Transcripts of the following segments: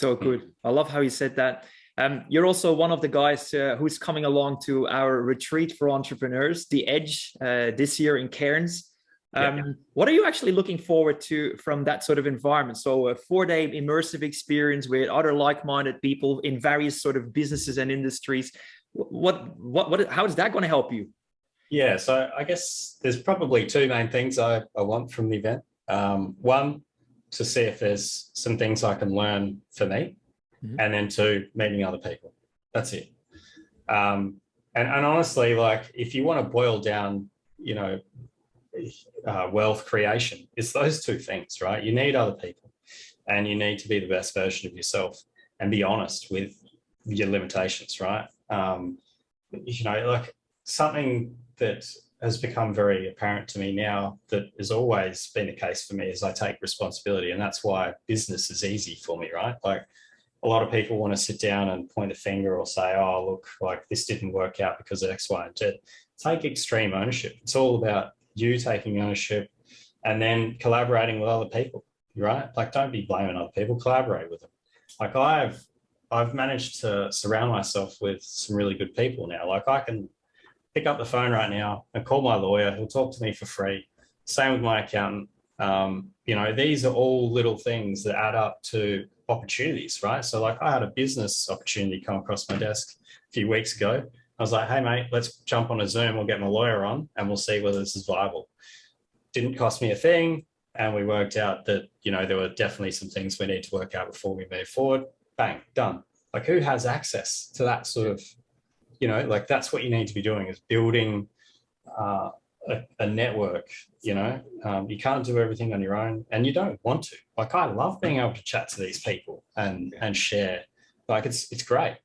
So good. I love how you said that. You're also one of the guys who's coming along to our retreat for entrepreneurs, The Edge, this year in Cairns. Yeah. What are you actually looking forward to from that sort of environment? So a 4-day immersive experience with other like-minded people in various sort of businesses and industries. How is that going to help you? Yeah, so I guess there's probably two main things I want from the event. One, to see if there's some things I can learn for me, and then two, meeting other people. That's it. And honestly, like if you want to boil down, wealth creation, it's those two things, right? You need other people, and you need to be the best version of yourself and be honest with your limitations, right? Like something that has become very apparent to me now that has always been the case for me is I take responsibility, and that's why business is easy for me, right? Like a lot of people want to sit down and point a finger or say, oh, look, like this didn't work out because of X, Y, and Z. Take extreme ownership. It's all about you taking ownership and then collaborating with other people, right? Like don't be blaming other people, collaborate with them. Like I've managed to surround myself with some really good people now. Like I can pick up the phone right now and call my lawyer. He'll talk to me for free. Same with my accountant. These are all little things that add up to opportunities, right? So like I had a business opportunity come across my desk a few weeks ago. I was like, hey mate, let's jump on a Zoom. We'll get my lawyer on and we'll see whether this is viable. Didn't cost me a thing. And we worked out that, there were definitely some things we need to work out before we move forward. Bang, done. Like who has access to that sort of, like that's what you need to be doing is building a network. You can't do everything on your own, and you don't want to. Like I love being able to chat to these people and share. Like it's great.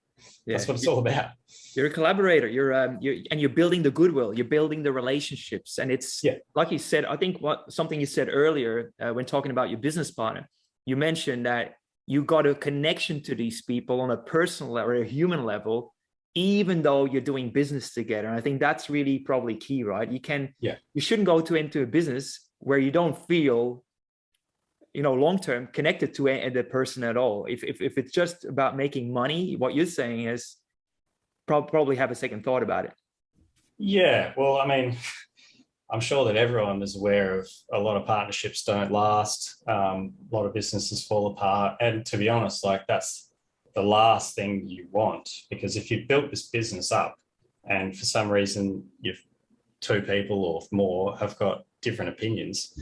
Yeah. That's what it's all about. You're a collaborator. You're building the goodwill. You're building the relationships, and it's like you said. I think something you said earlier when talking about your business partner. You mentioned that you got a connection to these people on a personal level, or a human level, even though you're doing business together. And I think that's really probably key, right? You shouldn't go into a business where you don't feel, long-term connected to the person at all. If it's just about making money, what you're saying is probably have a second thought about it. Yeah, well, I mean, I'm sure that everyone is aware of a lot of partnerships don't last. A lot of businesses fall apart. And to be honest, like that's the last thing you want, because if you've built this business up and for some reason you've two people or more have got different opinions,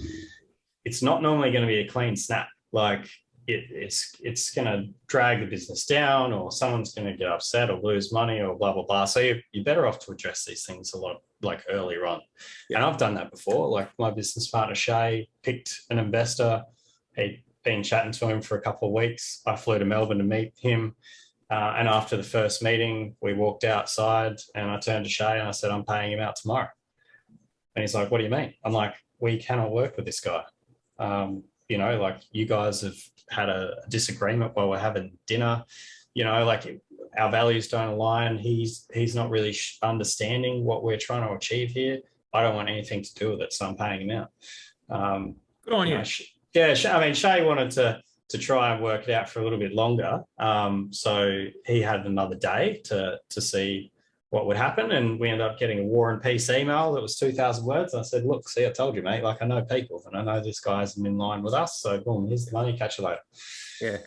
it's not normally going to be a clean snap. Like it's going to drag the business down, or someone's going to get upset or lose money or blah, blah, blah. So you're better off to address these things a lot like earlier on. Yeah. And I've done that before. Like my business partner, Shay, picked an investor. He'd been chatting to him for a couple of weeks. I flew to Melbourne to meet him. And after the first meeting, we walked outside and I turned to Shay and I said, I'm paying him out tomorrow. And he's like, what do you mean? I'm like, we cannot work with this guy. Like you guys have had a disagreement while we're having dinner, like our values don't align. He's not really understanding what we're trying to achieve here. I don't want anything to do with it, so I'm paying him out. Good on you. Shay wanted to try and work it out for a little bit longer. So he had another day to see what would happen, and we ended up getting a War and Peace email that was 2,000 words. I said, look, see, I told you, mate, like I know people and I know this guy's in line with us, so boom, here's the money, catch you later. Yeah.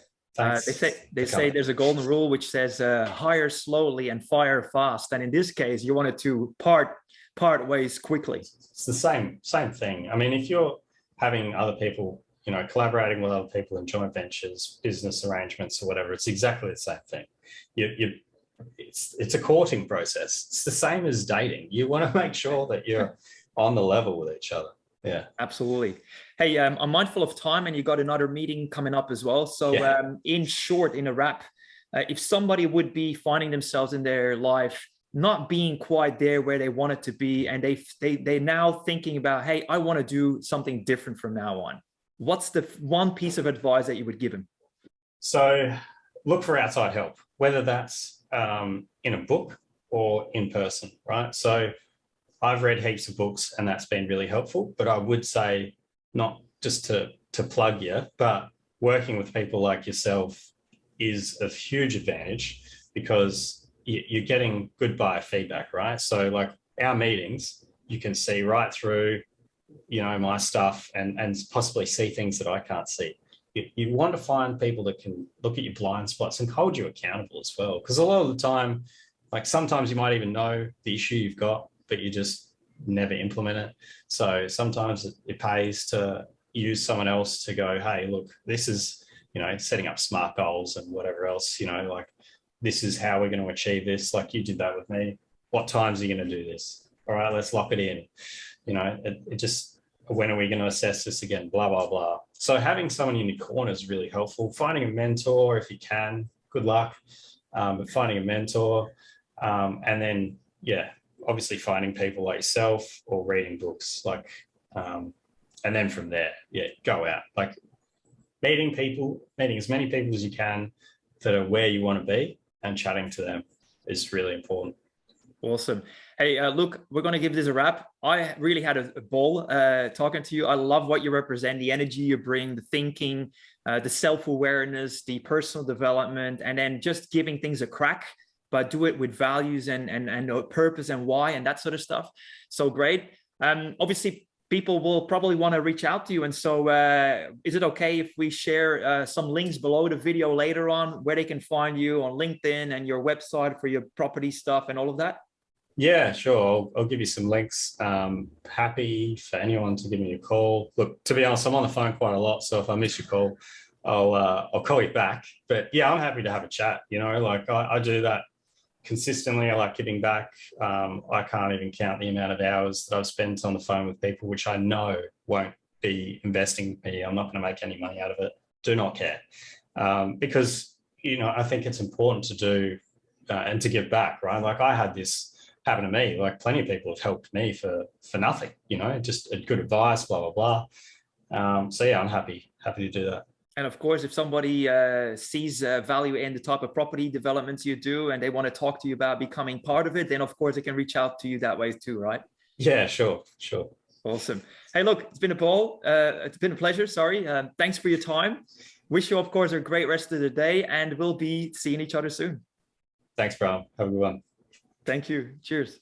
They say there's a golden rule which says hire slowly and fire fast, and in this case you wanted to part ways quickly. It's the same thing. I mean, if you're having other people, collaborating with other people in joint ventures, business arrangements or whatever, it's exactly the same thing. It's a courting process. It's the same as dating. You want to make sure that you're on the level with each other. Yeah, absolutely. Hey, I'm mindful of time, and you got another meeting coming up as well. So in short, in a wrap, if somebody would be finding themselves in their life not being quite there where they want it to be, and they're now thinking about, hey, I want to do something different from now on, what's the one piece of advice that you would give them? So look for outside help, whether that's in a book or in person, right? So I've read heaps of books and that's been really helpful, but I would say, not just to plug you, but working with people like yourself is of huge advantage because you're getting good buyer feedback, right? So like our meetings, you can see right through, you know, my stuff and possibly see things that I can't see. You want to find people that can look at your blind spots and hold you accountable as well. Because a lot of the time, like sometimes you might even know the issue you've got, but you just never implement it. So sometimes it pays to use someone else to go, hey, look, this is, you know, setting up SMART goals and whatever else, you know, like this is how we're going to achieve this. Like you did that with me. What times are you going to do this? All right, let's lock it in. You know, it just, when are we going to assess this again? Blah, blah, blah. So having someone in your corner is really helpful. Finding a mentor, if you can, good luck. But finding a mentor, and then, yeah, obviously finding people like yourself or reading books, like, and then from there, yeah, go out, like meeting as many people as you can that are where you want to be and chatting to them is really important. Awesome. Hey, look, we're going to give this a wrap. I really had a ball talking to you. I love what you represent, the energy you bring, the thinking, the self-awareness, the personal development, and then just giving things a crack, but do it with values and purpose and why and that sort of stuff. So great. Obviously, people will probably want to reach out to you. And so is it okay if we share some links below the video later on where they can find you on LinkedIn and your website for your property stuff and all of that? Yeah, sure. I'll give you some links. Happy for anyone to give me a call. Look, to be honest, I'm on the phone quite a lot. So if I miss your call, I'll call you back. But yeah, I'm happy to have a chat. You know, like I do that consistently. I like giving back. I can't even count the amount of hours that I've spent on the phone with people, which I know won't be investing with me. I'm not going to make any money out of it. Do not care. Because, you know, I think it's important to do and to give back, right? Like I had this happen to me, like plenty of people have helped me for nothing, you know, just good advice, blah, blah, blah. So yeah, I'm happy to do that. And of course, if somebody sees value in the type of property developments you do and they want to talk to you about becoming part of it, then of course they can reach out to you that way too, right? Yeah, sure. Awesome. Hey, look, it's been a pleasure. Sorry. Thanks for your time. Wish you, of course, a great rest of the day, and we'll be seeing each other soon. Thanks, Bram. Have a good one. Thank you. Cheers.